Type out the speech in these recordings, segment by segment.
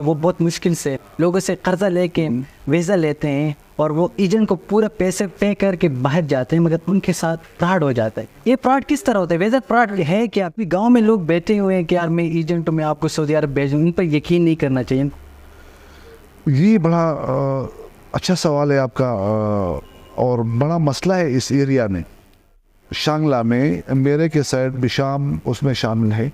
وہ بہت مشکل سے لوگوں سے قرضہ لے کے ویزا لیتے ہیں اور وہ ایجنٹ کو پورا پیسے پے کر کے باہر جاتے ہیں، مگر ان کے ساتھ فراڈ ہو جاتا ہے۔ یہ فراڈ کس طرح ہوتا ہے؟ ویزا فراڈ ہے کہ آپ گاؤں میں لوگ بیٹھے ہوئے ہیں کہ یار میں ایجنٹ ہوں، میں آپ کو سعودی عرب بھیج دوں، ان پر یقین نہیں کرنا چاہیے۔ یہ بڑا اچھا سوال ہے آپ کا، اور بڑا مسئلہ ہے اس ایریا میں۔ شانگلہ میں میرے کے سائڈ بشام اس میں شامل ہے،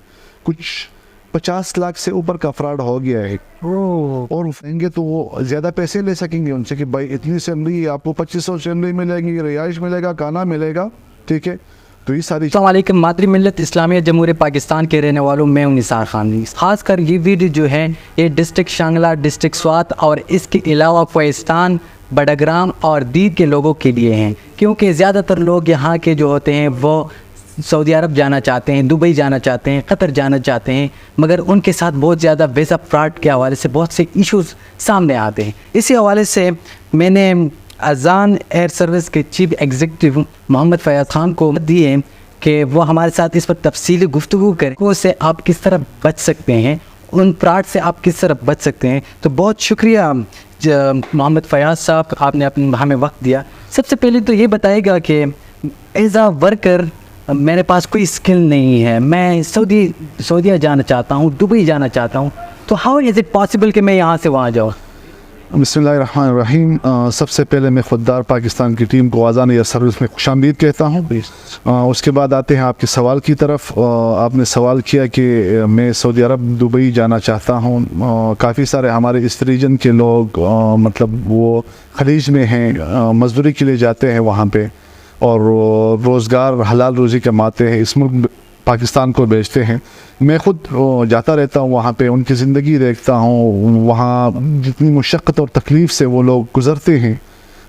کچھ 50 لاکھ سے اوپر کا فراڈ ہو گیا ہے، اور کہیں گے تو وہ زیادہ پیسے لے سکیں گے ان سے کہ بھائی اتنی سیلری آپ کو 2500 سیلری ملے گی، رہائش ملے گا، کھانا ملے گا، ٹھیک ہے۔ تو یہ ساری السلام علیکم مادری ملت اسلامیہ جمہوریہ پاکستان کے رہنے والوں، میں ہوں نثار خان۔ خاص کر یہ ویڈیو جو ہے یہ ڈسٹرکٹ شانگلہ، ڈسٹرکٹ سوات اور اس کے علاوہ کوہستان، بڑگرام اور دید کے لوگوں کے لیے ہیں، کیونکہ زیادہ تر لوگ یہاں کے جو ہوتے ہیں وہ سعودی عرب جانا چاہتے ہیں، دبئی جانا چاہتے ہیں، قطر جانا چاہتے ہیں، مگر ان کے ساتھ بہت زیادہ ویزا فراڈ کے حوالے سے بہت سے ایشوز سامنے آتے ہیں۔ اسی حوالے سے میں نے اذان ایئر سروس کے چیف ایگزیکٹو محمد فیاض خان کو دیے کہ وہ ہمارے ساتھ اس پر تفصیلی گفتگو کریں، اس سے آپ کس طرح بچ سکتے ہیں، ان فراڈ سے آپ کس طرح بچ سکتے ہیں۔ تو بہت شکریہ محمد فیاض صاحب، آپ نے ہمیں وقت دیا۔ سب سے پہلے تو یہ بتائے گا کہ ایز اے ورکر میرے پاس کوئی اسکل نہیں ہے، میں سعودیہ جانا چاہتا ہوں، دبئی جانا چاہتا ہوں، تو ہاؤ از اٹ پاسبل کہ میں یہاں سے وہاں جاؤں؟ بسم اللہ الرحمن الرحیم۔ سب سے پہلے میں خوددار پاکستان کی ٹیم کو اذان ایئر سروس میں خوش آمدید کہتا ہوں۔ اس کے بعد آتے ہیں آپ کے سوال کی طرف۔ آپ نے سوال کیا کہ میں سعودی عرب دبئی جانا چاہتا ہوں۔ کافی سارے ہمارے اس ریجن کے لوگ مطلب وہ خلیج میں ہیں، مزدوری کے لیے جاتے ہیں وہاں پہ، اور روزگار حلال روزی کماتے ہیں، اس ملک پاکستان کو بیچتے ہیں۔ میں خود جاتا رہتا ہوں وہاں پہ، ان کی زندگی دیکھتا ہوں، وہاں جتنی مشقت اور تکلیف سے وہ لوگ گزرتے ہیں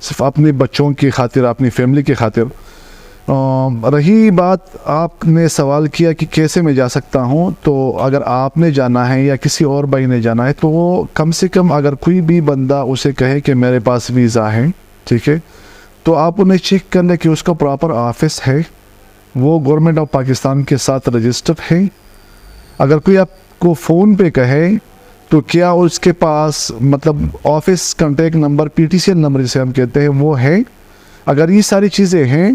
صرف اپنے بچوں کی خاطر، اپنی فیملی کی خاطر۔ رہی بات آپ نے سوال کیا کہ کیسے میں جا سکتا ہوں، تو اگر آپ نے جانا ہے یا کسی اور بھائی نے جانا ہے تو وہ کم سے کم اگر کوئی بھی بندہ اسے کہے کہ میرے پاس ویزا ہے، ٹھیک ہے، تو آپ انہیں چیک کر لیں کہ اس کا پراپر آفس ہے، وہ گورنمنٹ آف پاکستان کے ساتھ رجسٹرڈ ہے۔ اگر کوئی آپ کو فون پہ کہے تو کیا اس کے پاس مطلب office contact number, PTCL number جسے ہم کہتے ہیں، وہ ہے؟ اگر یہ ساری چیزیں ہیں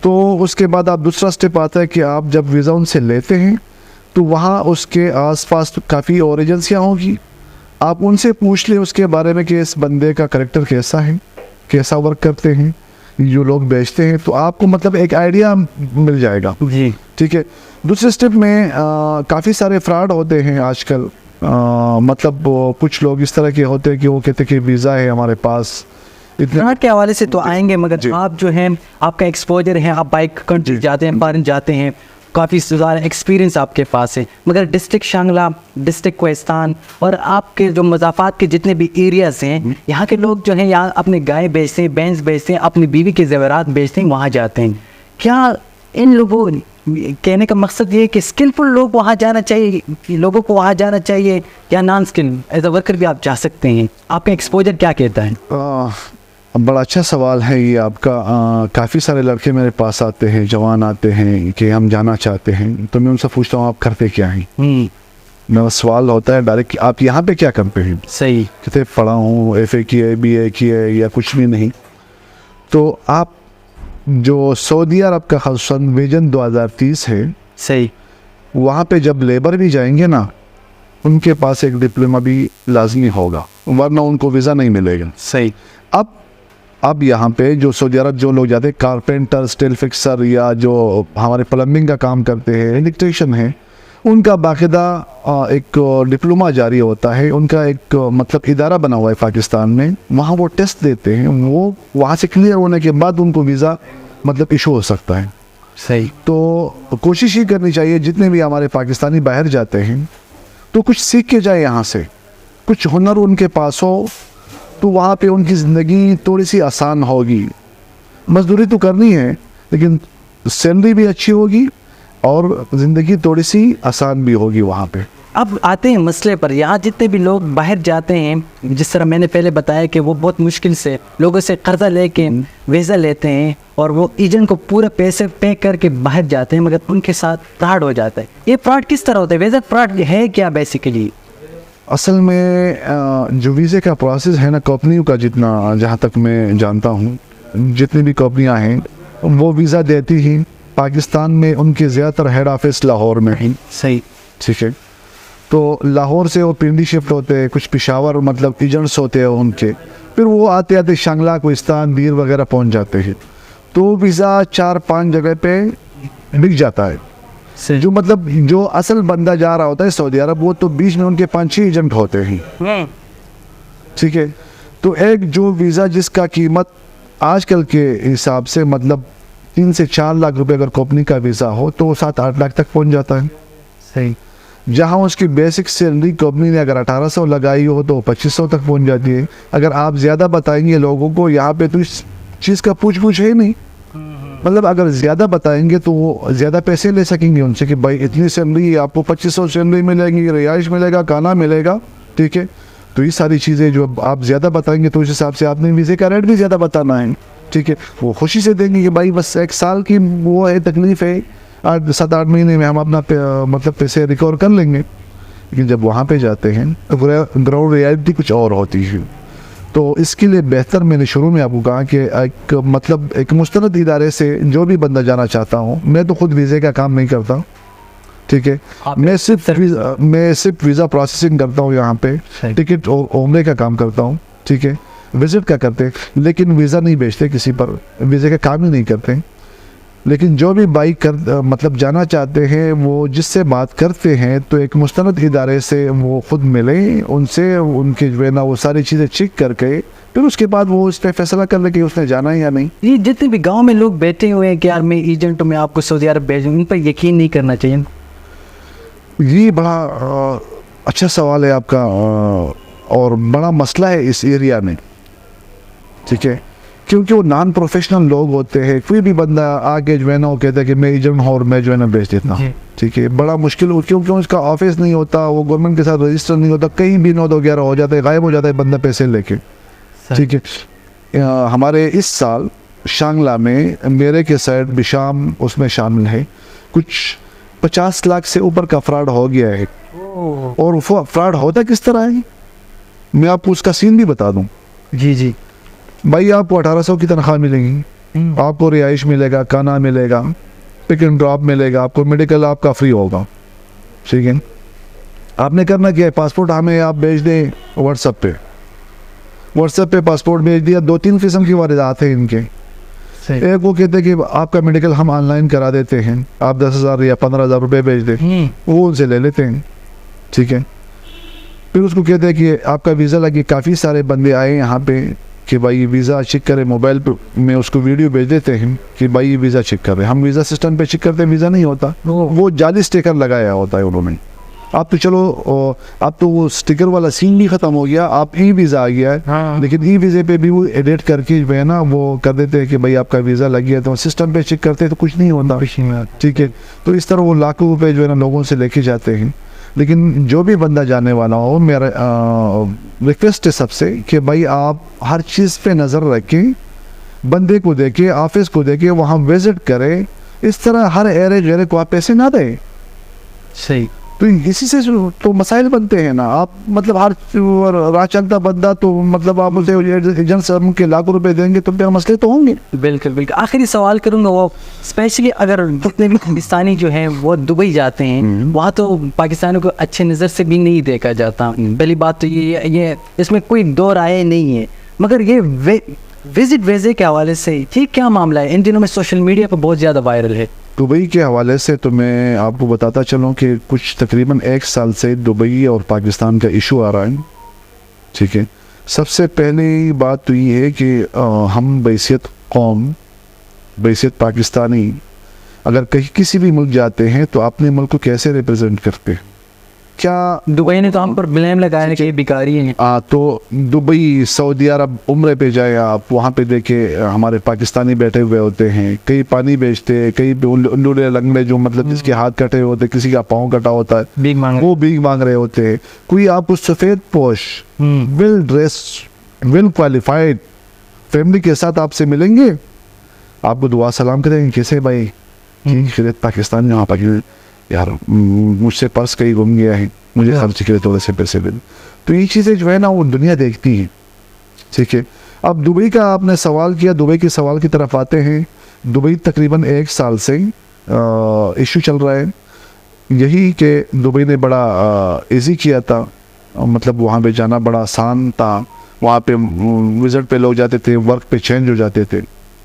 تو اس کے بعد آپ دوسرا سٹیپ آتا ہے کہ آپ جب ویزا ان سے لیتے ہیں تو وہاں اس کے آس پاس کافی اور ایجنسیاں ہوں گی، آپ ان سے پوچھ لیں اس کے بارے میں کہ اس بندے کا کریکٹر کیسا ہے، کیسا ورک کرتے ہیں، جو لوگ بیچتے ہیں، تو آپ کو مطلب ایک آئیڈیا مل جائے گا، جی ٹھیک ہے۔ دوسرے سٹیپ میں کافی سارے فراڈ ہوتے ہیں آج کل، مطلب کچھ لوگ اس طرح کے ہوتے ہیں کہ وہ کہتے ہیں کہ ویزا ہے ہمارے پاس، فراڈ کے حوالے سے تو آئیں گے، مگر آپ جو ہیں آپ کا ایکسپوجر ہے، آپ بائک کنٹری جاتے ہیں، فارن جاتے ہیں، کافی زیادہ ایکسپیرینس آپ کے پاس ہے، مگر ڈسٹرکٹ شانگلہ، ڈسٹرکٹ کوہستان اور آپ کے جو مضافات کے جتنے بھی ایریاز ہیں، یہاں کے لوگ جو ہیں یہاں اپنے گائے بیچتے ہیں، بینس بیچتے ہیں، اپنی بیوی کے زیورات بیچتے ہیں، وہاں جاتے ہیں۔ کیا ان لوگوں کہنے کا مقصد یہ ہے کہ اسکلفل لوگ وہاں جانا چاہیے، لوگوں کو وہاں جانا چاہیے، یا naan skill as a worker بھی آپ جا سکتے ہیں؟ آپ کا ایکسپوجر کیا کہتا ہے؟ بڑا اچھا سوال ہے یہ آپ کا۔ کافی سارے لڑکے میرے پاس آتے ہیں، جوان آتے ہیں کہ ہم جانا چاہتے ہیں، تو میں ان سے پوچھتا ہوں آپ کرتے کیا ہیں؟ میرا سوال ہوتا ہے ڈائریکٹ کہ آپ یہاں پہ کیا کرتے ہیں؟ صحیح، کہتے پڑھا ہوں، FA کی ہے، BA کی ہے، یا کچھ بھی نہیں۔ تو آپ جو سعودی عرب کا خصوصاً ویژن 2030 ہے، صحیح، وہاں پہ جب لیبر بھی جائیں گے نا، ان کے پاس ایک ڈپلوما بھی لازمی ہوگا، ورنہ ان کو ویزا نہیں ملے گا۔ صحیح۔ اب یہاں پہ جو سعودی عرب جو لوگ جاتے ہیں، کارپینٹر، اسٹیل فکسر، یا جو ہمارے پلمبنگ کا کام کرتے ہیں، الیکٹریشین ہیں، ان کا باقاعدہ ایک ڈپلوما جاری ہوتا ہے، ان کا ایک مطلب ادارہ بنا ہوا ہے پاکستان میں، وہاں وہ ٹیسٹ دیتے ہیں، وہ وہاں سے کلیئر ہونے کے بعد ان کو ویزا مطلب ایشو ہو سکتا ہے۔ صحیح۔ تو کوشش ہی کرنی چاہیے جتنے بھی ہمارے پاکستانی باہر جاتے ہیں تو کچھ سیکھ کے جائے، یہاں سے کچھ ہنر ان کے پاس ہو، تو وہاں پہ ان کی زندگی تھوڑی سی آسان ہوگی۔ مزدوری تو کرنی ہے لیکن سیلری بھی اچھی ہوگی اور زندگی تھوڑی سی آسان بھی ہوگی وہاں پہ۔ اب آتے ہیں مسئلے پر، یہاں جتنے بھی لوگ باہر جاتے ہیں، جس طرح میں نے پہلے بتایا کہ وہ بہت مشکل سے لوگوں سے قرضہ لے کے ویزا لیتے ہیں اور وہ ایجنٹ کو پورا پیسے پے کر کے باہر جاتے ہیں، مگر ان کے ساتھ فراڈ ہو جاتا ہے۔ یہ فراڈ کس طرح ہوتا ہے؟ ویزا فراڈ ہے کیا بیسیکلی؟ اصل میں جو ویزے کا پروسیس ہے نا کمپنیوں کا جہاں تک میں جانتا ہوں جتنی بھی کمپنیاں ہیں وہ ویزا دیتی ہی پاکستان میں ان کے زیادہ تر ہیڈ آفس لاہور میں ہیں. صحیح. ٹھیک ہے. تو لاہور سے وہ پنڈی شفٹ ہوتے ہیں, کچھ پشاور مطلب ایجنٹس ہوتے ہیں ان کے, پھر وہ آتے آتے شنگلا کوہستان دیر وغیرہ پہنچ جاتے ہیں. تو ویزا 4-5 جگہ پہ بک جاتا ہے. جو مطلب جو اصل بندہ جا رہا ہوتا ہے سعودی عرب وہ تو بیچ میں ان کے 5-6 ایجنٹ ہوتے ہیں. ٹھیک ہے. تو ایک جو ویزا جس کا قیمت آج کل کے حساب سے مطلب 3 سے 4 لاکھ روپے اگر کمپنی کا ویزا ہو تو وہ 7-8 لاکھ تک پہنچ جاتا ہے. صحیح. جہاں اس کی بیسک سیلری کمپنی نے اگر 1800 لگائی ہو تو 2500 تک پہنچ جاتی ہے. اگر آپ زیادہ بتائیں گے لوگوں کو یہاں پہ تو اس چیز کا پوچھ ہے نہیں, مطلب اگر زیادہ بتائیں گے تو وہ زیادہ پیسے لے سکیں گے ان سے کہ بھائی اتنی سیلری آپ کو 2500 سیلری ملے گی, رہائش ملے گا, کھانا ملے گا. ٹھیک ہے. تو یہ ساری چیزیں جو آپ زیادہ بتائیں گے تو اس حساب سے آپ نے ویزے کا ریٹ بھی زیادہ بتانا ہے. ٹھیک ہے. وہ خوشی سے دیں گے کہ بھائی بس 1 سال کی وہ ہے تکلیف ہے, 7-8 مہینے میں ہم اپنا مطلب پیسے ریکور کر لیں گے. لیکن جب وہاں پہ جاتے ہیں تو گراؤنڈ ریالٹی کچھ اور ہوتی ہے. تو اس کے لیے بہتر میں نے شروع میں آپ کو کہا کہ ایک مستند ادارے سے جو بھی بندہ جانا چاہتا ہوں, میں تو خود ویزے کا کام نہیں کرتا. ٹھیک ہے. میں صرف ویزا پروسیسنگ کرتا ہوں یہاں پہ, ٹکٹ عمرے کا کام کرتا ہوں. ٹھیک ہے. وزٹ کا کرتے لیکن ویزا نہیں بیچتے کسی پر, ویزے کا کام ہی نہیں کرتے. لیکن جو بھی بائک مطلب جانا چاہتے ہیں وہ جس سے بات کرتے ہیں تو ایک مستند ادارے سے وہ خود ملیں, ان سے ان کے جو ہے نا وہ ساری چیزیں چیک کر کے پھر اس کے بعد وہ اس پہ فیصلہ کر لے کہ اس نے جانا ہے یا نہیں. یہ جتنے بھی گاؤں میں لوگ بیٹھے ہوئے ہیں کہ یار میں ایجنٹ میں آپ کو سعودی عرب بھیجوں, ان پر یقین نہیں کرنا چاہیے. یہ بڑا اچھا سوال ہے آپ کا اور بڑا مسئلہ ہے اس ایریا میں. ٹھیک ہے. کیونکہ وہ نان پروفیشنل لوگ ہوتے ہیں. کوئی بھی بندہ آگے جو ہے نا وہ کہتا ہے کہ میں ایجنٹ ہوں اور میں جو ہے نا بیچ دیتا ہوں. ٹھیک ہے. بڑا مشکل ہو کیونکہ اس کا آفس نہیں ہوتا, وہ گورنمنٹ کے ساتھ رجسٹر نہیں ہوتا, کہیں بھی 9-11 ہو جاتا ہے, غائب ہو جاتا ہے بندہ پیسے لے کے. ٹھیک ہے. ہمارے اس سال شانگلہ میں میرے کے سائڈ بشام اس میں شامل ہے, کچھ 50 لاکھ سے اوپر کا فراڈ ہو گیا ہے. اور وہ فراڈ ہوتا کس طرح ہے میں آپ کو اس کا سین بھی بتا دوں. جی. بھائی آپ کو 1800 کی تنخواہ ملے گی, آپ کو رہائش ملے گا, کھانا ملے گا, پک اینڈ ڈراپ ملے گا, آپ کو میڈیکل آپ کا فری ہوگا. ٹھیک ہے. آپ نے کرنا کیا ہے, پاسپورٹ ہمیں آپ بھیج دیں واٹس ایپ پہ پاسپورٹ بھیج دیا. 2-3 قسم کی واردات ہیں ان کے. ایک وہ کہتے ہیں کہ آپ کا میڈیکل ہم آن لائن کرا دیتے ہیں, آپ 10,000 یا 15,000 روپے بھیج دیں, وہ ان سے لے لیتے ہیں. ٹھیک ہے. پھر اس کو کہتے ہیں کہ آپ کا ویزا لگے. کافی سارے بندے آئے یہاں پہ کہ بھائی ویزا چیک کرے, موبائل پہ میں اس کو ویڈیو بھیج دیتے ہیں کہ بھائی یہ ویزا چیک کر رہے. ہم ویزا سسٹم پہ چیک کرتے ہیں, ویزا نہیں ہوتا, وہ جعلی سٹیکر لگایا ہوتا ہے انہوں نے. اب تو چلو اب تو وہ سٹیکر والا سین بھی ختم ہو گیا, آپ ای ویزا آ گیا ہے. لیکن ای ویزے پہ بھی وہ ایڈٹ کر کے جو ہے نا وہ کر دیتے ہیں کہ بھائی آپ کا ویزا لگ گیا, تو سسٹم پہ چیک کرتے تو کچھ نہیں ہوتا. ٹھیک ہے. تو اس طرح وہ لاکھوں روپے جو ہے نا لوگوں سے لے کے جاتے ہیں. لیکن جو بھی بندہ جانے والا ہو, میرا ریکویسٹ ہے سب سے کہ بھائی آپ ہر چیز پہ نظر رکھیں, بندے کو دیکھیں, آفس کو دیکھیں, وہاں وزٹ کریں. اس طرح ہر ایرے غیرے کو آپ پیسے نہ دیں. صحیح. تو اسی سے تو مسائل بنتے ہیں نا. آپ مطلب ہر راہ چلتا بندہ تو مطلب آپ اسے ایجنٹ صاحب کے لاکھوں روپے دیں گے تو پھر مسئلے تو ہوں گے. بالکل. آخری سوال کروں گا, وہ اسپیشلی اگر جتنے بھی پاکستانی جو ہیں وہ دبئی جاتے ہیں, وہاں تو پاکستانیوں کو اچھے نظر سے بھی نہیں دیکھا جاتا. پہلی بات تو یہ اس میں کوئی دو رائے نہیں ہے. مگر یہ وزٹ ویزے کے حوالے سے ٹھیک کیا معاملہ ہے, ان دنوں میں سوشل میڈیا پہ بہت زیادہ وائرل ہے. دبئی کے حوالے سے تو میں آپ کو بتاتا چلوں کہ کچھ تقریباً 1 سال سے دبئی اور پاکستان کا ایشو آ رہا ہے. ٹھیک ہے. سب سے پہلی بات تو یہ ہے کہ ہم بحیثیت قوم, بحیثیت پاکستانی اگر کہیں کسی بھی ملک جاتے ہیں تو اپنے ملک کو کیسے ریپرزینٹ کرتے. کیا دبئی نے تو ہم پر بلیم لگایا کہ یہ بیکاری ہیں. تو دبئی, سعودی عرب عمرے پہ جائے آپ, وہاں پہ دیکھے ہمارے پاکستانی بیٹھے ہوئے ہوتے ہیں, کئی پانی بیچتے, کئی لولے لنگڑے جو مطلب جس کے ہاتھ کٹے ہوتے, کسی کا پاؤں کٹا ہوتا ہے, وہ بھیک مانگ رہے ہوتے ہیں. کوئی آپ کو سفید پوش, well dressed, well qualified family کے ساتھ آپ سے ملیں گے, آپ کو دعا سلام کریں گے, کیسے بھائی خیریت, پاکستان یہاں پاکستان, یار مجھ سے پرس کہیں گم گیا ہے, مجھے خرچ کے لیے تھوڑے سے پیسے دے دیں. تو یہ چیزیں جو ہے نا وہ دنیا دیکھتی ہیں. ٹھیک ہے. اب دبئی کا آپ نے سوال کیا, دبئی کے سوال کی طرف آتے ہیں. دبئی تقریباً 1 سال سے ایشو چل رہا ہے یہی کہ دبئی نے بڑا ایزی کیا تھا, مطلب وہاں پہ جانا بڑا آسان تھا. وہاں پہ وزٹ پہ لوگ جاتے تھے, ورک پہ چینج ہو جاتے تھے.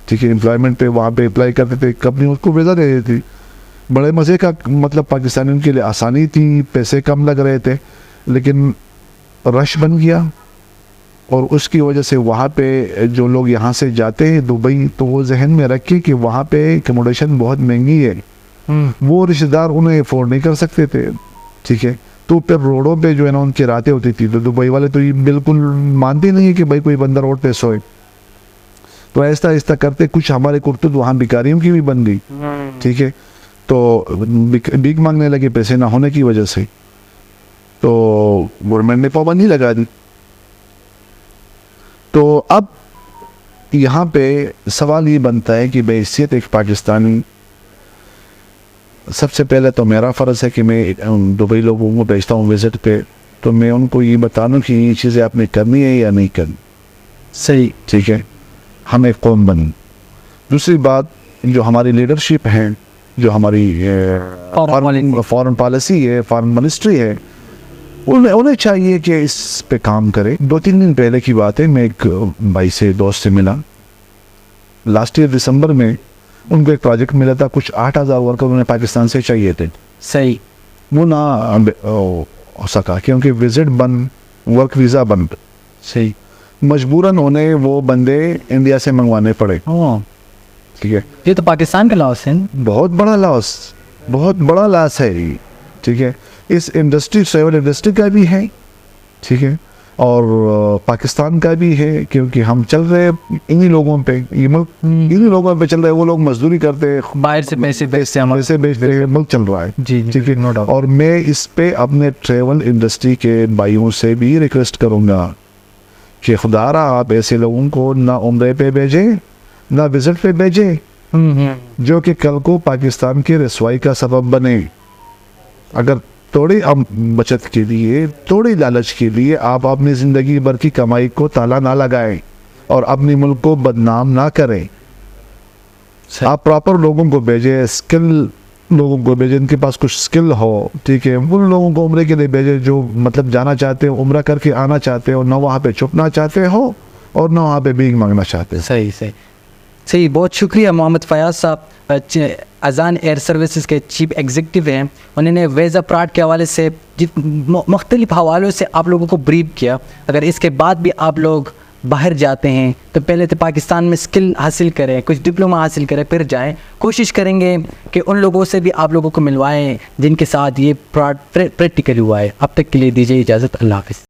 ٹھیک ہے. امپلائمنٹ پہ وہاں پہ اپلائی کرتے تھے, کمپنی اس کو ویزا دے دیتی تھی. بڑے مزے کا, مطلب پاکستانیوں کے لیے آسانی تھی, پیسے کم لگ رہے تھے. لیکن رش بن گیا اور اس کی وجہ سے وہاں پہ جو لوگ یہاں سے جاتے ہیں دبئی, تو وہ ذہن میں رکھے کہ وہاں پہ ایکوموڈیشن بہت مہنگی ہے, وہ رشتہ دار انہیں افورڈ نہیں کر سکتے تھے. ٹھیک ہے. تو پھر روڈوں پہ جو ہے نا ان کی راتیں ہوتی تھی, تو دبئی والے تو یہ بالکل مانتے نہیں کہ بھائی کوئی بندہ روڈ پہ سوئے. تو ایسا ایسا کرتے کچھ ہمارے کرتوت وہاں بیکاریوں کی بھی بن گئی. ٹھیک ہے. تو بھیک مانگنے لگے پیسے نہ ہونے کی وجہ سے, تو گورنمنٹ نے پابندی لگا دی. تو اب یہاں پہ سوال یہ بنتا ہے کہ بحیثیت ایک پاکستانی, سب سے پہلے تو میرا فرض ہے کہ میں دبئی لوگوں کو بھیجتا ہوں وزٹ پہ, تو میں ان کو یہ بتا دوں کہ یہ چیزیں آپ نے کرنی ہے یا نہیں کرنی. صحیح. ٹھیک ہے. ہم ایک قوم بنیں. دوسری بات, جو ہماری لیڈرشپ ہے, جو ہماری فارن پالیسی ہے, فارن منسٹری ہے, انہیں چاہیے کہ اس پہ کام کرے. 2-3 دن پہلے کی بات ہے, میں ایک بھائی سے, دوست سے ملا. لاسٹ ایئر دسمبر میں ان کو ایک پروجیکٹ ملا تھا, کچھ 8,000 ورکر انہیں پاکستان سے چاہیے تھے. صحیح. وہ نہ ہو سکا کیونکہ وزٹ بند, ورک ویزا بند. صحیح. مجبوراً انہیں وہ بندے انڈیا سے منگوانے پڑے. ٹھیک ہے. یہ تو پاکستان کا لاس ہے. بہت بڑا لاس, بہت بڑا لاس ہے یہ. ٹھیک ہے. اس انڈسٹری, ٹریول انڈسٹری کا بھی ہے. ٹھیک ہے. اور پاکستان کا بھی ہے, کیونکہ ہم چل رہے انہی لوگوں پہ, یہ ملک انہی لوگوں پہ چل رہے. وہ لوگ مزدوری کرتے, باہر سے پیسے بیچتے, پیسے بیچتے, ملک چل رہا ہے. جی ٹھیک ہے. اور میں اس پہ اپنے ٹریول انڈسٹری کے بھائیوں سے بھی ریکویسٹ کروں گا کہ خدا را آپ ایسے لوگوں کو نہ عمرے پہ بھیجیں نہ وزٹ پہ بھیجیں جو کہ کل کو پاکستان کی رسوائی کا سبب بنے. اگر تھوڑی بچت کے لیے, تھوڑی لالچ کے لیے آپ اپنی زندگی بھر کی کمائی کو تالا نہ لگائیں اور اپنی ملک کو بدنام نہ کریں. آپ پراپر لوگوں کو بھیجیں, اسکل لوگوں کو بھیجیں, ان کے پاس کچھ اسکل ہو. ٹھیک ہے. ان لوگوں کو عمرے کے لیے بھیجیں جو مطلب جانا چاہتے ہو, عمرہ کر کے آنا چاہتے ہو, نہ وہاں پہ چھپنا چاہتے ہو اور نہ وہاں پہ بھیک مانگنا چاہتے ہو. صحیح صحیح صحیح. بہت شکریہ محمد فیاض صاحب, اذان ایئر سروسز کے چیف ایگزیکٹو ہیں. انہوں نے ویزا پراٹ کے حوالے سے مختلف حوالوں سے آپ لوگوں کو بریف کیا. اگر اس کے بعد بھی آپ لوگ باہر جاتے ہیں تو پہلے تو پاکستان میں اسکل حاصل کریں, کچھ ڈپلوما حاصل کریں, پھر جائیں. کوشش کریں گے کہ ان لوگوں سے بھی آپ لوگوں کو ملوائیں جن کے ساتھ یہ پریکٹیکلی ہوا ہے. اب تک کے لیے دیجیے اجازت. اللہ حافظ.